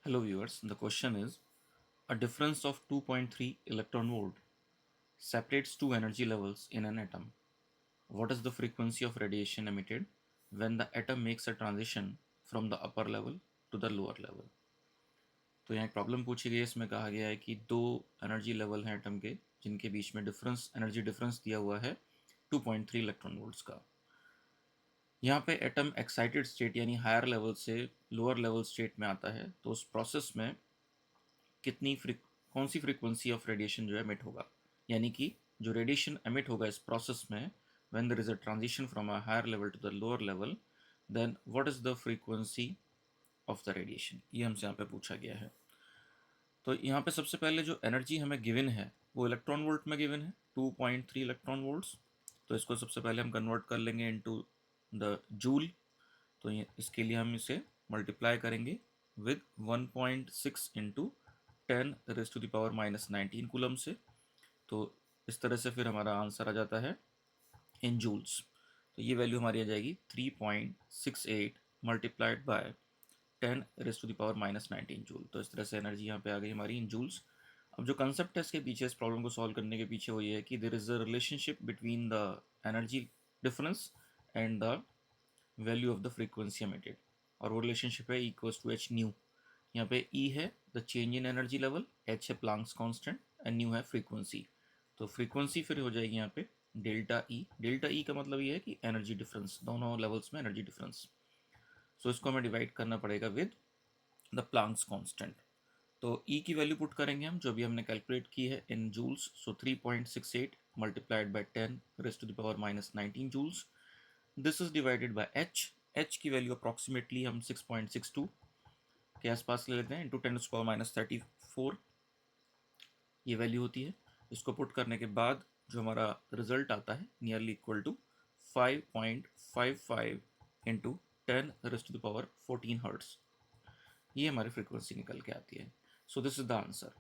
Hello viewers, the question is a difference of 2.3 electron volt separates two energy levels in an atom. What is the frequency of radiation emitted when the atom makes a transition from the upper level to the lower level? तो यहाँ एक problem पूछी गई है। इसमें कहा गया है कि दो एनर्जी लेवल हैं एटम के जिनके बीच में एनर्जी डिफरेंस दिया हुआ है 2.3 इलेक्ट्रॉन वोल्ट्स का। यहाँ पे एटम एक्साइटेड स्टेट यानी हायर लेवल से लोअर लेवल स्टेट में आता है, तो उस प्रोसेस में कौन सी फ्रीक्वेंसी ऑफ रेडिएशन जो एमिट होगा, यानी कि जो रेडिएशन एमिट होगा इस प्रोसेस में when there is a transition from a higher level to the lower level, then what is the frequency of the radiation, ये हमसे यहाँ पे पूछा गया है। तो यहाँ पे सबसे पहले जो एनर्जी हमें गिवन है वो इलेक्ट्रॉन वोल्ट में गिवन है 2.3 इलेक्ट्रॉन वोल्ट्स। तो इसको सबसे पहले हम कन्वर्ट कर लेंगे इनटू द जूल। तो इसके लिए हम इसे मल्टीप्लाई करेंगे विद 1.6 इंटू 10⁻⁻19 कूलम से। तो इस तरह से फिर हमारा आंसर आ जाता है इन जूल्स। तो ये वैल्यू हमारी आ जाएगी 3.68 मल्टीप्लाइड बाय 10⁻⁻19 जूल। तो इस तरह से एनर्जी यहाँ पे आ गई हमारी इन जूल्स। अब जो कंसेप्ट है इसके पीछे, इस प्रॉब्लम को सॉल्व करने के पीछे, वो ये है कि there is a relationship between the energy difference and the value of the frequency emitted, और वो रिलेशनशिप है इक्वल्स टू एच न्यू। यहाँ पे ई है the change in energy level, H है प्लांक्स कांस्टेंट एंड न्यू है फ्रीक्वेंसी। तो frequency फिर हो जाएगी यहाँ पे डेल्टा ई। डेल्टा ई का मतलब ये है कि एनर्जी डिफरेंस, दोनों लेवल्स में एनर्जी डिफरेंस। सो इसको हमें डिवाइड करना पड़ेगा विद द प्लांक्स कांस्टेंट। तो ई की वैल्यू पुट करेंगे हम जो भी हमने कैलकुलेट की है in joules. So 3.68 multiplied by 10⁻⁻19 joules. This is divided by h. H की वैल्यू अप्रॉक्सीमेटली हम 6.62 के आसपास ले लेते हैं इंटू 10⁻34 ये वैल्यू होती है। इसको पुट करने के बाद जो हमारा रिजल्ट आता है nearly equal to 5.55 into 10⁻14 hertz, ये हमारी फ्रीक्वेंसी निकल के आती है। So this is the answer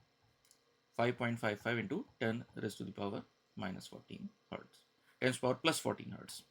5.55 into 10⁻14 hertz, 10 power plus 14 hertz.